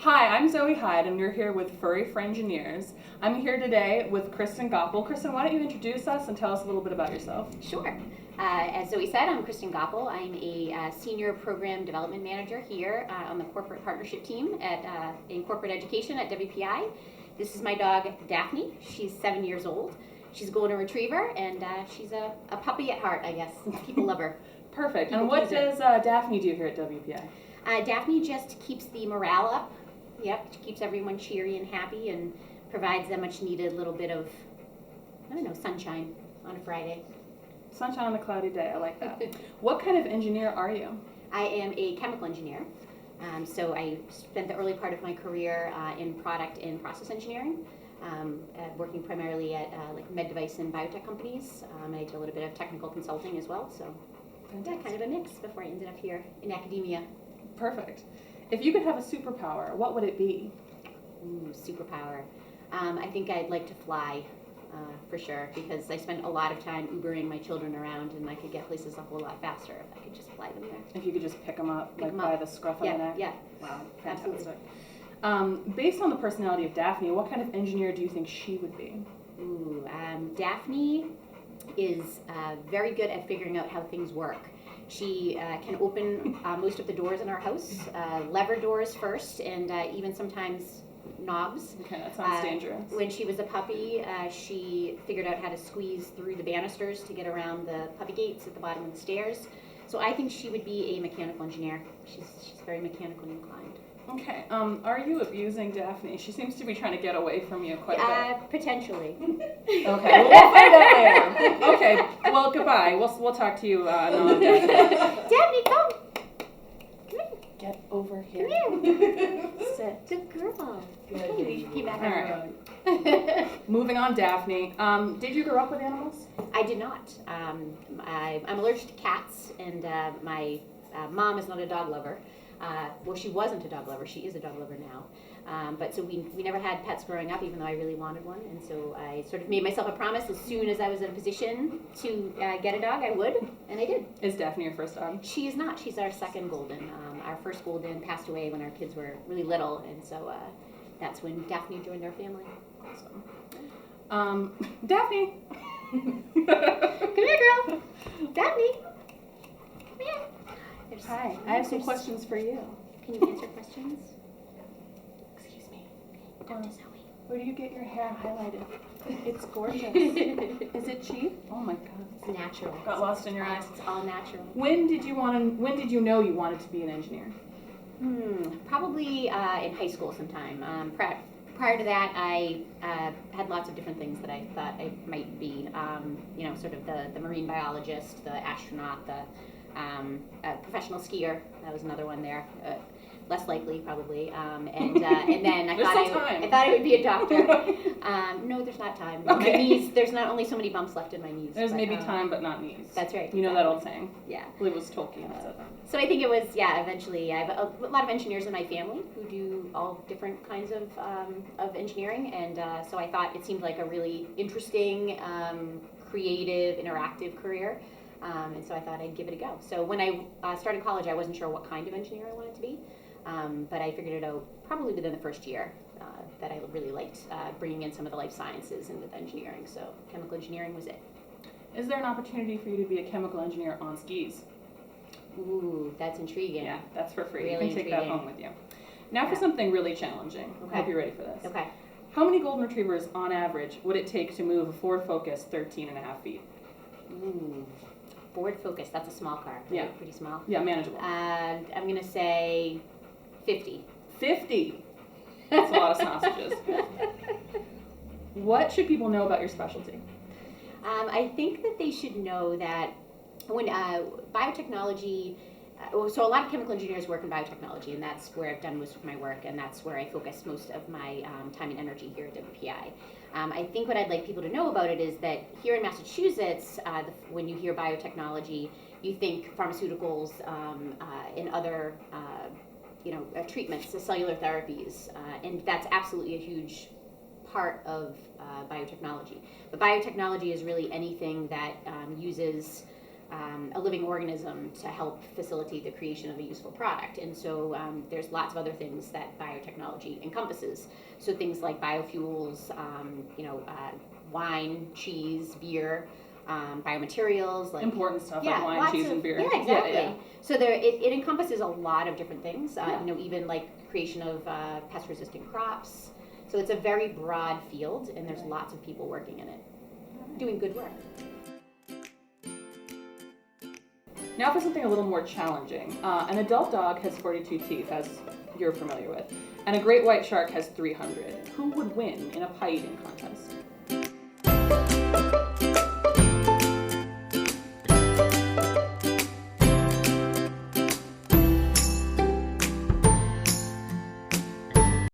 Hi, I'm Zoe Hyde, and you're here with Furry Friendgineers. I'm here today with Kristin Goppel. Kristin, why don't you introduce us and tell us a little bit about yourself? Sure. As Zoe said, I'm Kristin Goppel. I'm a senior program development manager here on the corporate partnership team in corporate education at WPI. This is my dog, Daphne. She's 7 years old. She's a golden retriever, and she's a puppy at heart, I guess. People love her. Perfect. And what does Daphne do here at WPI? Daphne just keeps the morale up. Yep, she keeps everyone cheery and happy and provides that much needed little bit of, sunshine on a Friday. Sunshine on a cloudy day, I like that. What kind of engineer are you? I am a chemical engineer. So I spent the early part of my career in product and process engineering, working primarily at med device and biotech companies. I did a little bit of technical consulting as well. So yeah, kind of a mix before I ended up here in academia. Perfect. If you could have a superpower, what would it be? Ooh, superpower. I think I'd like to fly. For sure, because I spent a lot of time Ubering my children around, and I could get places a whole lot faster if I could just fly them there. If you could just pick them up, by the scruff of the neck? Yeah. Wow, fantastic. Based on the personality of Daphne, what kind of engineer do you think she would be? Ooh, Daphne is very good at figuring out how things work. She can open most of the doors in our house, lever doors first, and even sometimes knobs. Okay, that sounds dangerous. When she was a puppy, she figured out how to squeeze through the banisters to get around the puppy gates at the bottom of the stairs. So I think she would be a mechanical engineer. She's very mechanically inclined. Okay, are you abusing Daphne? She seems to be trying to get away from you quite a bit. Potentially. Okay, well, we'll find out later. Okay, well, goodbye. We'll talk to you another day. Daphne, come. Get over here. Come here. Sit. Good girl. You should keep back All on right. the road. Moving on, Daphne. Did you grow up with animals? I did not. I'm allergic to cats, and my mom is not a dog lover. Well, she wasn't a dog lover. She is a dog lover now. But so we never had pets growing up, even though I really wanted one. And so I sort of made myself a promise as soon as I was in a position to get a dog, I would, and I did. Is Daphne your first dog? She is not. She's our second golden. Our first golden passed away when our kids were really little, and so that's when Daphne joined our family. Awesome. Daphne. Come here, girl. Daphne. Come here. Hi. I have some questions for you. Can you answer questions? Excuse me. Dr. Zoe. Where do you get your hair highlighted? It's gorgeous. Is it cheap? Oh my God. It's natural. Got lost in your eyes. It's all natural. When did you know you wanted to be an engineer? Probably in high school sometime. Prior to that, I had lots of different things that I thought I might be. Sort of the marine biologist, the astronaut, the professional skier. That was another one there. Less likely, probably. And then I thought I would be a doctor. No, there's not time. Okay. My knees. There's not only so many bumps left in my knees. There's maybe time, but not knees. That's right. You know that old saying? Yeah. I believe it was Tolkien that said that. So I think it was, eventually, I have a lot of engineers in my family who do all different kinds of engineering, and so I thought it seemed like a really interesting, creative, interactive career, and so I thought I'd give it a go. So when I started college, I wasn't sure what kind of engineer I wanted to be, but I figured it out probably within the first year that I really liked bringing in some of the life sciences and with engineering, so chemical engineering was it. Is there an opportunity for you to be a chemical engineer on skis? Ooh, that's intriguing. Yeah, that's for free. Really you can take that home with you. Now for something really challenging. Okay. I hope you're ready for this. Okay. How many golden retrievers, on average, would it take to move a Ford Focus 13 and a half feet? Ooh, Ford Focus, that's a small car. Right? Yeah. Pretty small. Yeah, manageable. I'm going to say 50. 50! That's a lot of sausages. What should people know about your specialty? I think that they should know that when biotechnology, so a lot of chemical engineers work in biotechnology, and that's where I've done most of my work, and that's where I focus most of my time and energy here at WPI. I think what I'd like people to know about it is that here in Massachusetts, when you hear biotechnology, you think pharmaceuticals and other treatments, the cellular therapies, and that's absolutely a huge part of biotechnology. But biotechnology is really anything that uses a living organism to help facilitate the creation of a useful product. And so there's lots of other things that biotechnology encompasses. So things like biofuels, wine, cheese, beer, biomaterials, like important stuff like wine, cheese, and beer. Yeah, exactly. Yeah. So it encompasses a lot of different things. Even like creation of pest-resistant crops. So it's a very broad field, and there's lots of people working in it, doing good work. Now for something a little more challenging. An adult dog has 42 teeth, as you're familiar with, and a great white shark has 300. Who would win in a pie eating contest?